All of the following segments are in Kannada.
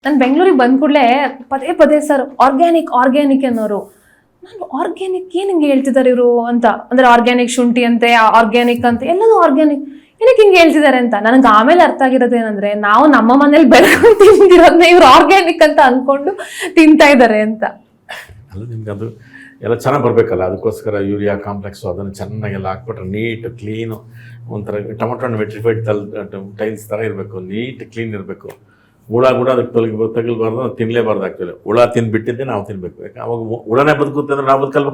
ನಾನು ಬೆಂಗಳೂರಿಗೆ ಬಂದ ಕೂಡಲೇ ಪದೇ ಪದೇ ಸರ್ ಆರ್ಗ್ಯಾನಿಕ್ ಅನ್ನೋರು. ನಾನು ಆರ್ಗ್ಯಾನಿಕ್ ಏನು ಹಿಂಗೆ ಹೇಳ್ತಿದ್ದಾರೆ ಇವರು ಅಂತ, ಅಂದ್ರೆ ಆರ್ಗ್ಯಾನಿಕ್ ಶುಂಠಿ ಅಂತೆ, ಆರ್ಗ್ಯಾನಿಕ್ ಅಂತ, ಎಲ್ಲದೂ ಆರ್ಗ್ಯಾನಿಕ್, ಏನಕ್ಕೆ ಹಿಂಗೆ ಹೇಳ್ತಿದ್ದಾರೆ ಅಂತ. ನನಗೆ ಆಮೇಲೆ ಅರ್ಥ ಆಗಿರೋದು ಏನಂದ್ರೆ, ನಾವು ನಮ್ಮ ಮನೇಲಿ ಬೆಳ್ಕೊಂಡು ತಿಂದಿರೋದನ್ನ ಇವ್ರು ಆರ್ಗ್ಯಾನಿಕ್ ಅಂತ ಅನ್ಕೊಂಡು ತಿಂತಾ ಇದ್ದಾರೆ ಅಂತ. ಅಲ್ಲ, ನಿಮ್ಗೆ ಅದು ಎಲ್ಲ ಚೆನ್ನಾಗಿ ಬರಬೇಕಲ್ಲ, ಅದಕ್ಕೋಸ್ಕರ ಯೂರಿಯಾ ಕಾಂಪ್ಲೆಕ್ಸು ಅದನ್ನು ಚೆನ್ನಾಗೆಲ್ಲ ಹಾಕ್ಬಿಟ್ರೆ ನೀಟ್ ಕ್ಲೀನು, ಒಂಥರ ಟೊಮೊಟೊ ವೆಟ್ರಿಫೈಡ್ ಟೈಲ್ಸ್ ಥರ ಇರಬೇಕು, ನೀಟ್ ಕ್ಲೀನ್ ಇರಬೇಕು. ಹುಳ ಕೂಡ ಅದಕ್ಕೆ ತಗಲ್ಬಾರ್ದು, ಅದು ತಿನ್ನಲೇಬಾರ್ದು. ಆಗ್ತದೆ ಹುಳ ತಿಂದ್ಬಿಟ್ಟಿದ್ದೆ ನಾವು ತಿನ್ಬೇಕು, ಯಾಕೆ ಅವಾಗ ಹುಳನೇ ಬದುಕುತ್ತೆ ಅಂದ್ರೆ ನಾವು ಬದುಕಲ್ವ?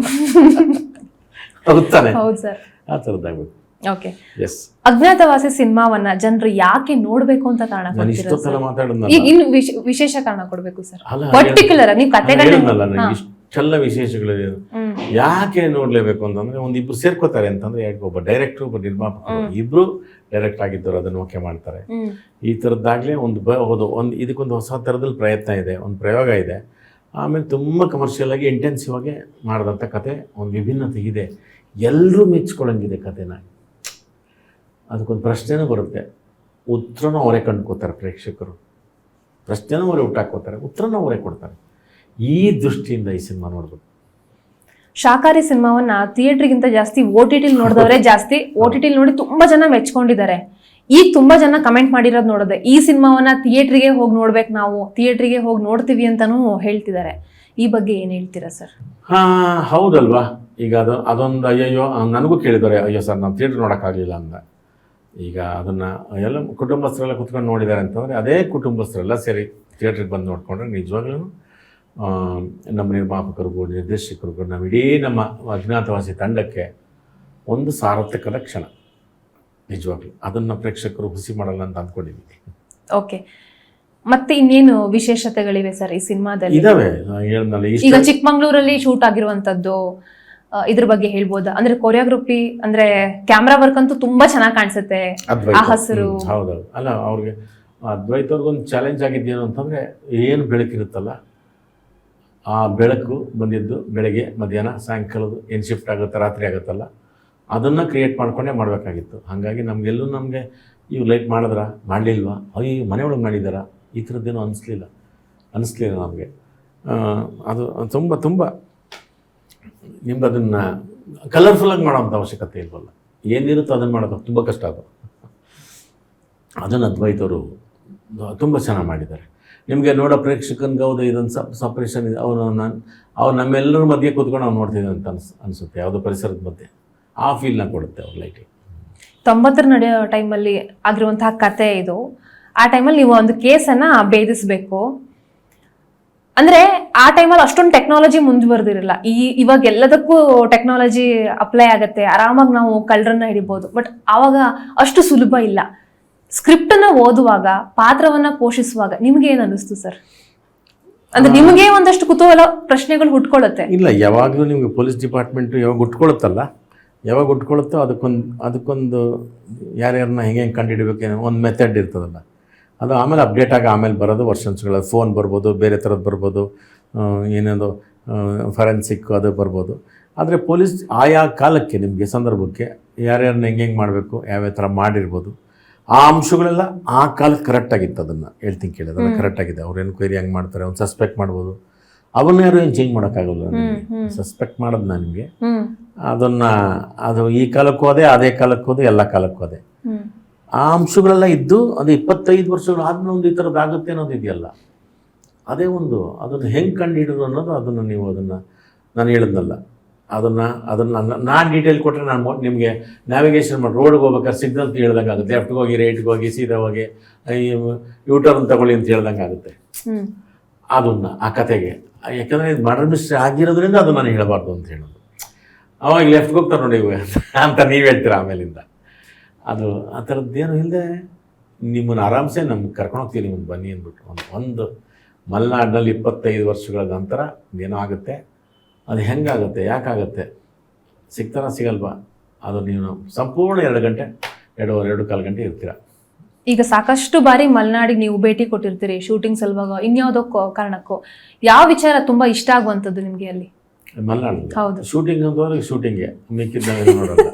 ಹೌದಾನೆ? ಹೌದು ಸರ್, ಆ ಥರದ್ದಾಗಬೇಕು. ಓಕೆ. ಎಸ್, ಅಜ್ಞಾತವಾಸಿ ಸಿನಿಮಾವನ್ನ ಜನರು ಯಾಕೆ ನೋಡ್ಬೇಕು ಅಂತ ಕಾರಣ ನಾನು ಇಷ್ಟೊತ್ತೆಲ್ಲ ಮಾತಾಡೋದು ಇನ್ನು ವಿಶೇಷ ಕಾರಣ ಕೊಡ್ಬೇಕು ಸರ್, ಪರ್ಟಿಕ್ಯುಲರ್ ನೀವು ಕಥೆಗಳನ್ನೆಲ್ಲ ನನಗೆ ಇಷ್ಟೆಲ್ಲ ವಿಶೇಷಗಳಿದೆ. ಯಾಕೆ ನೋಡ್ಲೇಬೇಕು ಅಂತಂದ್ರೆ, ಒಂದಿಬ್ರು ಸೇರ್ಕೋತಾರೆ ಅಂತಂದ್ರೆ, ಒಬ್ಬ ಡೈರೆಕ್ಟರ್ ಒಬ್ಬ ನಿರ್ಮಾಪಕರು ಇಬ್ರು ಡೈರೆಕ್ಟ್ ಆಗಿದ್ದವರು ಅದನ್ನು ಓಕೆ ಮಾಡ್ತಾರೆ. ಈ ಥರದ್ದಾಗಲೇ ಒಂದು ಇದಕ್ಕೊಂದು ಹೊಸ ಥರದಲ್ಲಿ ಪ್ರಯತ್ನ ಇದೆ, ಒಂದು ಪ್ರಯೋಗ ಇದೆ. ಆಮೇಲೆ ತುಂಬ ಕಮರ್ಷಿಯಲ್ ಆಗಿ ಇಂಟೆನ್ಸಿವ್ ಆಗಿ ಮಾಡಿದಂಥ ಕತೆ, ಒಂದು ವಿಭಿನ್ನತೆ ಇದೆ, ಎಲ್ಲರೂ ಮೆಚ್ಕೊಳ್ಳಂಗಿದೆ ಕತೆನ. ಅದಕ್ಕೊಂದು ಪ್ರಶ್ನೆನೂ ಬರುತ್ತೆ, ಉತ್ತರನೂ ಅವರೇ ಕಂಡುಕೋತಾರೆ ಪ್ರೇಕ್ಷಕರು. ಪ್ರಶ್ನೆನೂ ಅವರೇ ಹುಟ್ಟಾಕೋತಾರೆ, ಉತ್ತರನೂ ಅವರೇ ಕೊಡ್ತಾರೆ. ಈ ದೃಷ್ಟಿಯಿಂದ ಈ ಸಿನಿಮಾ ನೋಡ್ಬೇಕು. ಶಾಕಾರಿ ಸಿನಿಮಾವನ್ನ ಥಿಯೇಟ್ರಿಗಿಂತ ಜಾಸ್ತಿ OTT ನೋಡಿದವರೇ ಜಾಸ್ತಿ. OTT ನೋಡಿ ತುಂಬಾ ಜನ ಮೆಚ್ಕೊಂಡಿದ್ದಾರೆ. ಈಗ ತುಂಬಾ ಜನ ಕಮೆಂಟ್ ಮಾಡಿರೋದು ನೋಡಿದೆ, ಈ ಸಿನಿಮಾವನ್ನ ಥಿಯೇಟ್ರಿಗೆ ಹೋಗಿ ನೋಡ್ಬೇಕು, ನಾವು ಥಿಯೇಟ್ರಿಗೆ ಹೋಗಿ ನೋಡ್ತೀವಿ ಅಂತಾನೂ ಹೇಳ್ತಿದ್ದಾರೆ. ಈ ಬಗ್ಗೆ ಏನು ಹೇಳ್ತೀರಾ ಸರ್? ಹೌದಲ್ವಾ. ಈಗ ಅದೊಂದು ಅಯ್ಯಯ್ಯೋ ನನಗೂ ಕೇಳಿದ್ದಾರೆ, ಅಯ್ಯೋ ಸರ್ ನಾವು ಥಿಯೇಟ್ರ್ ನೋಡೋಕ್ಕಾಗಲಿಲ್ಲ ಅಂತ. ಈಗ ಅದನ್ನು ಎಲ್ಲ ಕುಟುಂಬಸ್ಥರೆಲ್ಲ ಕುತ್ಕೊಂಡು ನೋಡಿದ್ದಾರೆ ಅಂತಂದರೆ, ಅದೇ ಕುಟುಂಬಸ್ಥರೆಲ್ಲ ಸೇರಿ ಥಿಯೇಟ್ರಿಗೆ ಬಂದು ನೋಡಿಕೊಂಡ್ರೆ ನಿಜವಾಗ್ಲೂ ನಮ್ಮ ನಿರ್ಮಾಪಕರಿಗೂ ನಿರ್ದೇಶಕರಿಗೂ ನಮ್ಮ ಅಜ್ಞಾತವಾಸಿ ತಂಡಕ್ಕೆ ಒಂದು ಸಾರ್ಥಕದ ಕ್ಷಣ. ನಿಜವಾಗ್ಲೂ ಅದನ್ನು ಪ್ರೇಕ್ಷಕರು ಹುಸಿ ಮಾಡಲ್ಲ ಅಂತ ಅಂದ್ಕೊಂಡಿದ್ದೀನಿ. ಓಕೆ, ಮತ್ತೆ ಇನ್ನೇನು ವಿಶೇಷತೆಗಳಿವೆ ಸರ್ ಈ ಸಿನಿಮಾದಲ್ಲಿ? ಇದಾವೆ, ಈಗ ಚಿಕ್ಕಮಂಗ್ಳೂರಲ್ಲಿ ಶೂಟ್ ಆಗಿರುವಂತದ್ದು, ಇದ್ರ ಬಗ್ಗೆ ಹೇಳ್ಬೋದಾ? ಅಂದ್ರೆ ಕೊರಿಯೋಗ್ರಫಿ ಅಂದ್ರೆ ಕ್ಯಾಮ್ರಾ ವರ್ಕ್ ಅಂತೂ ತುಂಬಾ ಚೆನ್ನಾಗಿ ಕಾಣಿಸುತ್ತೆ, ಆ ಹಸಿರು. ಹೌದೌದು. ಅಲ್ಲ, ಅವ್ರಿಗೆ ಅದ್ವೈತ್ ಅವ್ರಿಗೊಂದು ಚಾಲೆಂಜ್ ಆಗಿದ್ದೇನು ಅಂತಂದ್ರೆ, ಏನು ಬೆಳಕಿರುತ್ತಲ್ಲ, ಆ ಬೆಳಕು ಬಂದಿದ್ದು ಬೆಳಗ್ಗೆ, ಮಧ್ಯಾಹ್ನ, ಸಾಯಂಕಾಲದ ಏನು ಶಿಫ್ಟ್ ಆಗುತ್ತೆ, ರಾತ್ರಿ ಆಗುತ್ತಲ್ಲ, ಅದನ್ನು ಕ್ರಿಯೇಟ್ ಮಾಡ್ಕೊಂಡೇ ಮಾಡಬೇಕಾಗಿತ್ತು. ಹಾಗಾಗಿ ನಮಗೆಲ್ಲೂ ನಮಗೆ ಇವು ಲೈಟ್ ಮಾಡಲಿಲ್ವಾ, ಅಯ್ಯೋ ಮನೆ ಒಳಗೆ ಮಾಡಿದಾರ, ಈ ಥರದ್ದೇನೂ ಅನ್ನಿಸ್ಲಿಲ್ಲ ನಮಗೆ. ಅದು ತುಂಬ ನಿಮ್ದು ಅದನ್ನು ಕಲರ್ಫುಲ್ಲಾಗಿ ಮಾಡೋವಂಥ ಅವಶ್ಯಕತೆ ಇಲ್ವಲ್ಲ, ಏನಿರುತ್ತೋ ಅದನ್ನು ಮಾಡೋದು ತುಂಬ ಕಷ್ಟ. ಅದನ್ನು ಅದ್ವೈತವರು ತುಂಬ ಚೆನ್ನಾಗಿ ಮಾಡಿದ್ದಾರೆ. ನಿಮಗೆ ನೋಡೋ ಪ್ರೇಕ್ಷಕನಿಗೆ ಹೌದು ಇದೊಂದು ಸಪ್ರೇಷನ್ ಇದೆ, ಅವ್ರು ನಮ್ಮೆಲ್ಲರ ಮಧ್ಯೆ ಕೂತ್ಕೊಂಡು ಅವ್ನು ನೋಡ್ತಿದ್ದೆ ಅಂತ ಅನಿಸುತ್ತೆ, ಯಾವುದೋ ಪರಿಸರದ ಮಧ್ಯೆ ಆ ಫೀಲ್ನ ಕೊಡುತ್ತೆ ಅವ್ರ ಲೈಟಿಂಗ್. 90 ನಡೆಯೋ ಟೈಮಲ್ಲಿ ಆಗಿರುವಂತಹ ಕತೆ ಇದು. ಆ ಟೈಮಲ್ಲಿ ನೀವು ಒಂದು ಕೇಸನ್ನು ಭೇದಿಸಬೇಕು ಅಂದರೆ, ಆ ಟೈಮಲ್ಲಿ ಅಷ್ಟೊಂದು ಟೆಕ್ನಾಲಜಿ ಮುಂದುವರೆದಿರಲ್ಲ. ಇವಾಗ ಎಲ್ಲದಕ್ಕೂ ಟೆಕ್ನಾಲಜಿ ಅಪ್ಲೈ ಆಗುತ್ತೆ, ಆರಾಮಾಗಿ ನಾವು ಕಳ್ಳರನ್ನ ಹಿಡಿಬೋದು. ಬಟ್ ಆವಾಗ ಅಷ್ಟು ಸುಲಭ ಇಲ್ಲ. ಸ್ಕ್ರಿಪ್ಟನ್ನು ಓದುವಾಗ, ಪಾತ್ರವನ್ನ ಪೋಷಿಸುವಾಗ ನಿಮ್ಗೆ ಏನು ಅನ್ನಿಸ್ತು ಸರ್? ಅಂದ್ರೆ ನಿಮಗೆ ಒಂದಷ್ಟು ಕುತೂಹಲ ಪ್ರಶ್ನೆಗಳು ಹುಟ್ಕೊಳ್ಳುತ್ತೆ. ಇಲ್ಲ, ಯಾವಾಗಲೂ ನಿಮಗೆ ಪೊಲೀಸ್ ಡಿಪಾರ್ಟ್ಮೆಂಟ್ ಯಾವಾಗ ಹುಟ್ಕೊಳ್ಳುತ್ತೋ ಅದಕ್ಕೊಂದು ಯಾರ್ಯಾರನ್ನ ಹೆಂಗೆ ಕಂಡುಹಿಡಬೇಕೇನೋ ಒಂದು ಮೆಥಡ್ ಇರ್ತದಲ್ಲ, ಅದು ಆಮೇಲೆ ಅಪ್ಡೇಟ್ ಆಗಿ ಆಮೇಲೆ ಬರೋದು ವರ್ಷನ್ಸ್ಗಳ ಫೋನ್ ಬರ್ಬೋದು, ಬೇರೆ ಥರದ್ದು ಬರ್ಬೋದು, ಏನೇನೋ ಫಾರೆನ್ಸಿಕ್ ಅದು ಬರ್ಬೋದು. ಆದರೆ ಪೊಲೀಸ್ ಆಯಾ ಕಾಲಕ್ಕೆ ನಿಮಗೆ ಸಂದರ್ಭಕ್ಕೆ ಯಾರ್ಯಾರನ್ನ ಹೆಂಗೆ ಮಾಡಬೇಕು, ಯಾವ್ಯಾವ ಥರ ಮಾಡಿರ್ಬೋದು, ಆ ಅಂಶಗಳೆಲ್ಲ ಆ ಕಾಲಕ್ಕೆ ಕರೆಕ್ಟಾಗಿತ್ತು. ಅದನ್ನು ಹೇಳ್ತೀನಿ ಕೇಳಿ, ಅದನ್ನು ಕರೆಕ್ಟಾಗಿದೆ. ಅವ್ರು ಎನ್ಕ್ವೈರಿ ಹೆಂಗೆ ಮಾಡ್ತಾರೆ, ಅವ್ನು ಸಸ್ಪೆಕ್ಟ್ ಮಾಡ್ಬೋದು, ಅವನ್ನ ಯಾರು ಏನು ಚೇಂಜ್ ಮಾಡೋಕ್ಕಾಗಲ್ಲ. ಸಸ್ಪೆಕ್ಟ್ ಮಾಡೋದು ನಿಮಗೆ ಅದು ಈ ಕಾಲಕ್ಕೂ ಅದೇ, ಅದೇ ಕಾಲಕ್ಕೂ ಅದೇ, ಎಲ್ಲ ಕಾಲಕ್ಕೂ ಅದೇ. ಆ ಅಂಶಗಳೆಲ್ಲ ಇದ್ದು ಅದು 25 ವರ್ಷಗಳು ಆದ್ಮೇಲೆ ಒಂದು ಈ ಥರದ್ದು ಆಗುತ್ತೆ ಅನ್ನೋದು ಇದೆಯಲ್ಲ, ಅದೇ ಒಂದು ಅದನ್ನು ಹೆಂಗೆ ಕಂಡು ಹಿಡಿದ್ರು ಅನ್ನೋದು. ಅದನ್ನು ನೀವು ನಾನು ಹೇಳಿದ್ನಲ್ಲ, ಅದನ್ನು ನಾನು ಡೀಟೇಲ್ ಕೊಟ್ಟರೆ ನಾನು ನಿಮಗೆ ನ್ಯಾವಿಗೇಷನ್ ಮಾಡಿ ರೋಡ್ಗೆ ಹೋಗ್ಬೇಕಾದ್ರೆ ಸಿಗ್ನಲ್ ಹೇಳ್ದಂಗೆ ಆಗುತ್ತೆ, ಲೆಫ್ಟ್ಗೆ ಹೋಗಿ, ರೈಟ್ಗೆ ಹೋಗಿ, ಸೀದಾ ಹೋಗಿ, ಯೂಟರ್ನ್ ತಗೊಳ್ಳಿ ಅಂತ ಹೇಳ್ದಂಗೆ ಆಗುತ್ತೆ. ಅದನ್ನು ಆ ಕತೆಗೆ, ಯಾಕಂದರೆ ಇದು ಮರ್ಡರ್ ಮಿಸ್ಟ್ರಿ ಆಗಿರೋದ್ರಿಂದ ಅದು ನಾನು ಹೇಳಬಾರ್ದು ಅಂತ ಹೇಳೋದು. ಅವಾಗ ಲೆಫ್ಟ್ಗೆ ಹೋಗ್ತಾರೆ ನೋಡಿ ಅಂತ ನೀವು ಹೇಳ್ತೀರ ಆಮೇಲಿಂದ. ಅದು ಆ ಥರದ್ದೇನು ಇಲ್ಲದೆ ನಿಮ್ಮನ್ನು ಆರಾಮ್ಸೆ ನಮ್ಗೆ ಕರ್ಕೊಂಡು ಹೋಗ್ತೀವಿ, ನಿಮ್ಮನ್ನು ಬನ್ನಿ ಅಂದ್ಬಿಟ್ಟು. ಒಂದು ಮಲೆನಾಡಿನಲ್ಲಿ 25 ವರ್ಷಗಳ ನಂತರ ಏನೋ ಆಗುತ್ತೆ. ಅದು ಹೆಂಗಾಗುತ್ತೆ, ಯಾಕಾಗುತ್ತೆ, ಸಿಗಲ್ವಾ, ಅದು ನೀವು ಸಂಪೂರ್ಣ 2 ಗಂಟೆ 2.5 ಗಂಟೆ ಇರ್ತೀರ. ಈಗ ಸಾಕಷ್ಟು ಬಾರಿ ಮಲೆನಾಡಿಗೆ ನೀವು ಭೇಟಿ ಕೊಟ್ಟಿರ್ತೀರಿ, ಶೂಟಿಂಗ್ ಸಲುವಾಗ, ಇನ್ಯಾವುದೋ ಕಾರಣಕ್ಕೂ. ಯಾವ ವಿಚಾರ ತುಂಬಾ ಇಷ್ಟ ಆಗುವಂಥದ್ದು ನಿಮಗೆ ಅಲ್ಲಿ ಮಲೆನಾಡು? ಹೌದು, ಶೂಟಿಂಗ್ ಅಂತಂದ್ರೆ ಶೂಟಿಂಗೇ, ಮಿಕ್ಕಿದ್ದ ನೋಡಲ್ಲ.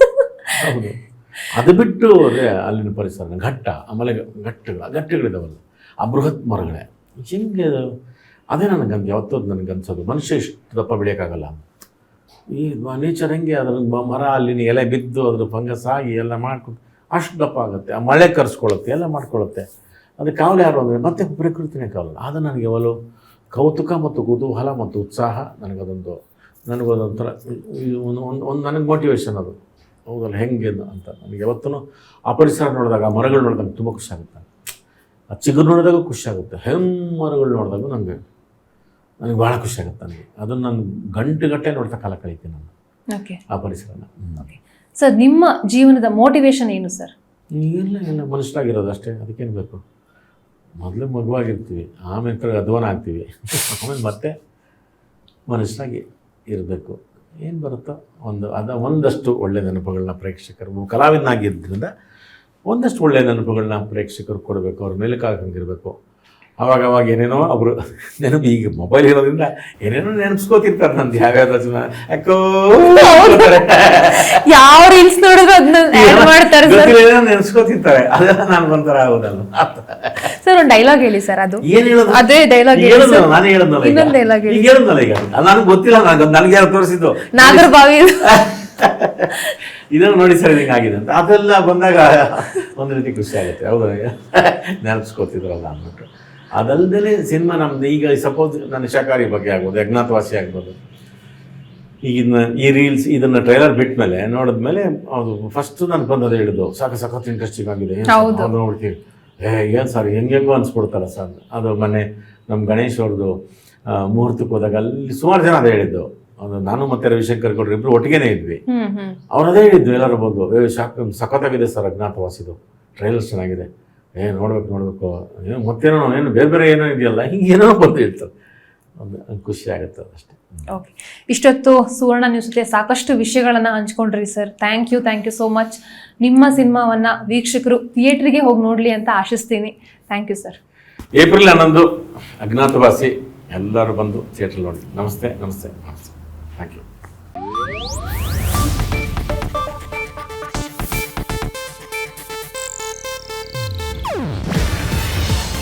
ಹೌದು, ಅದು ಬಿಟ್ಟು ಅಲ್ಲಿನ ಪರಿಸರ ಘಟ್ಟ, ಆಮೇಲೆ ಘಟ್ಟಗಳಿದಾವಲ್ಲ, ಆ ಬೃಹತ್ ಮರಗಳೇ, ಹೆಂಗೆ ಅದೇ ನನಗಂತ ಯಾವತ್ತೂ ನನಗನ್ಸೋದು, ಮನುಷ್ಯ ಇಷ್ಟು ದಪ್ಪ ಬೆಳೆಯೋಕ್ಕಾಗಲ್ಲ. ಈ ನೇಚರ್ ಹೆಂಗೆ ಅದ್ರ ಮರ ಅಲ್ಲಿ ಎಲೆ ಬಿದ್ದು ಅದ್ರ ಫಂಗಸ್ ಆಗಿ ಎಲ್ಲ ಮಾಡ್ಕೊಂಡು ಅಷ್ಟು ದಪ್ಪ ಆಗುತ್ತೆ, ಆ ಮಳೆ ಕರೆಸ್ಕೊಳ್ಳುತ್ತೆ, ಎಲ್ಲ ಮಾಡ್ಕೊಳ್ಳುತ್ತೆ. ಅದು ಕಾವಲು ಯಾರು ಅಂದರೆ ಮತ್ತೆ ಪ್ರಕೃತಿನೇ ಕಾವಲು. ಅದು ನನಗೆ ಯಾವಲು ಕೌತುಕ ಮತ್ತು ಕುತೂಹಲ ಮತ್ತು ಉತ್ಸಾಹ. ನನಗೊಂಥರ ಒಂದು ನನಗೆ ಮೋಟಿವೇಶನ್ ಅದು. ಹೌದಲ್ಲ, ಹೆಂಗೆ ಅಂತ ನನಗೆ ಯಾವತ್ತೂ ಆ ಪರಿಸರ ನೋಡಿದಾಗ, ಆ ಮರಗಳು ನೋಡಿದಾಗ ತುಂಬ ಖುಷಿ ಆಗುತ್ತೆ. ಆ ಚಿಗುರು ನೋಡಿದಾಗ ಖುಷಿ ಆಗುತ್ತೆ, ಮರಗಳು ನೋಡಿದಾಗ ನನಗೆ ಭಾಳ ಖುಷಿ ಆಗುತ್ತೆ. ನನಗೆ ಅದನ್ನು ನಾನು ಗಂಟೆ ನೋಡ್ತಾ ಕಾಲ ಕಳೀತೀನಿ ನಾನು ಓಕೆ ಆ ಪರಿಸರನ. ಸರ್, ನಿಮ್ಮ ಜೀವನದ ಮೋಟಿವೇಶನ್ ಏನು ಸರ್? ಎಲ್ಲ ಮನುಷ್ಯರಾಗಿರೋದು ಅಷ್ಟೇ, ಅದಕ್ಕೇನು ಬೇಕು. ಮೊದಲು ಮಗುವಾಗಿರ್ತೀವಿ, ಆಮೇಲೆ ಅಧ್ವಾನ ಆಗ್ತೀವಿ, ಆಮೇಲೆ ಮತ್ತೆ ಮನುಷ್ಯರಾಗಿ ಇರಬೇಕು. ಏನು ಬರುತ್ತೋ ಒಂದಷ್ಟು ಒಳ್ಳೆಯ ನೆನಪುಗಳನ್ನ ಪ್ರೇಕ್ಷಕರು, ಕಲಾವಿದನಾಗಿದ್ದರಿಂದ ಒಂದಷ್ಟು ಒಳ್ಳೆಯ ನೆನಪುಗಳನ್ನ ಪ್ರೇಕ್ಷಕರು ಕೊಡಬೇಕು, ಅವ್ರ ಮೇಲಕ್ಕಾಗಂಗಿರಬೇಕು. ಅವಾಗ ಏನೇನೋ ಅವರು ನೆನಪು, ಈಗ ಮೊಬೈಲ್ ಇರೋದ್ರಿಂದ ಏನೇನೋ ನೆನಪಿಸ್ಕೋತಿರ್ತಾರೆ ನಂದು ಯಾವ್ಯಾವ ಯಾಕೋ ಯಾವ ರೀಲ್ಸ್ ನೋಡಿದ್ರು ಅದನ್ನ ಮಾಡ್ತಾರೆ ನೆನೆಸ್ಕೋತಿರ್ತಾರೆ. ಅದೆಲ್ಲ ನಾನು ಒಂಥರ ಆಗೋದಲ್ಲ. ಸರ್, ಒಂದು ಡೈಲಾಗ್ ಹೇಳಿ ಸರ್. ಅದು ಏನ್ ಹೇಳೋದು? ಅದೇ ಡೈಲಾಗ್ ನಾನು ಹೇಳೋದಲ್ಲ ಈಗ ಹೇಳೋದಲ್ಲ. ಈಗ ನನಗೆ ಗೊತ್ತಿಲ್ಲ, ನನಗೆ ಯಾರು ತೋರಿಸಿದ್ದು ನಾಗರಬಾವಿ ಇದನ್ನು ನೋಡಿ ಸರ್ ಹಿಂಗಾಗಿದೆ ಅಂತ. ಅದೆಲ್ಲ ಬಂದಾಗ ಒಂದು ರೀತಿ ಖುಷಿ ಆಗುತ್ತೆ. ಹೌದಾ, ನೆನಪಿಸ್ಕೋತಿದ್ರಲ್ಲ ಅಂದ್ಬಿಟ್ಟು. ಅದಲ್ಲದೆ ಸಿನಿಮಾ ನಮ್ದು ಈಗ ಸಪೋಸ್ ನನ್ನ ಶಾಕಾರಿ ಬಗ್ಗೆ ಆಗ್ಬೋದು, ಅಜ್ಞಾತವಾಸಿ ಆಗ್ಬೋದು, ಈಗಿನ ಈ ರೀಲ್ಸ್ ಇದನ್ನು ಟ್ರೈಲರ್ ಬಿಟ್ಟ ಮೇಲೆ ನೋಡಿದ್ಮೇಲೆ ಅದು ಫಸ್ಟ್ ನಾನು ಬಂದದೇ ಹೇಳಿದ್ದು ಸಖತ್ ಇಂಟ್ರೆಸ್ಟಿಂಗ್ ಆಗಿದೆ ನೋಡ್ತೀವಿ. ಏನು ಸರ್ ಹೆಂಗೆಂಗೋ ಅನ್ಸ್ಬಿಡ್ತಲ್ಲ ಸರ್. ಅದು ಮೊನ್ನೆ ನಮ್ಮ ಗಣೇಶ್ ಅವ್ರದ್ದು ಮುಹೂರ್ತಕ್ಕೆ ಹೋದಾಗ ಅಲ್ಲಿ ಸುಮಾರು ಜನ ಅದೇ ಹೇಳಿದ್ದು. ಅದು ನಾನು ಮತ್ತೆ ರವಿಶಂಕರ್ ಗೌಡ್ರು ಇಬ್ಬರು ಒಟ್ಟಿಗೆನೇ ಇದ್ವಿ. ಅವ್ರು ಅದೇ ಹೇಳಿದ್ದು ಎಲ್ಲರೂ ಬಂದು, ಸಖತ್ತಾಗಿದೆ ಸರ್ ಅಜ್ಞಾತವಾಸಿದು, ಟ್ರೈಲರ್ ಚೆನ್ನಾಗಿದೆ, ನೋಡ್ಬೇಕು ಮತ್ತೇನೋ ಏನು ಬೇರೆ ಏನೋ ಇದೆಯಲ್ಲ, ಹಿಂಗೇನೋ ಬಂದು ಹೇಳ್ತಾರೆ. ಖುಷಿ ಆಗುತ್ತೆ ಅದಷ್ಟೇ. ಓಕೆ, ಇಷ್ಟೊತ್ತು ಸುವರ್ಣ ನ್ಯೂಸ್ ಜೊತೆ ಸಾಕಷ್ಟು ವಿಷಯಗಳನ್ನು ಹಂಚ್ಕೊಂಡ್ರಿ sir. Thank you so much. ನಿಮ್ಮ ಸಿನಿಮಾವನ್ನು ವೀಕ್ಷಕರು ಥಿಯೇಟ್ರಿಗೆ ಹೋಗಿ ನೋಡಲಿ ಅಂತ ಆಶಿಸ್ತೀನಿ. Thank you sir. April 11 Agnyathavasi, ಎಲ್ಲರೂ ಬಂದು ಥಿಯೇಟ್ರಲ್ಲಿ ನೋಡಿ. ನಮಸ್ತೆ. Thank you.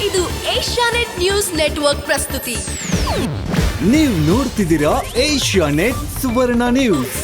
ಇದು ಏಷ್ಯಾನೆಟ್ ನ್ಯೂಸ್ ನೆಟ್ವರ್ಕ್ ಪ್ರಸ್ತುತಿ. ನೀವು ನೋಡ್ತಿದ್ದೀರಾ ಏಷ್ಯಾನೆಟ್ ಸುವರ್ಣ ನ್ಯೂಸ್.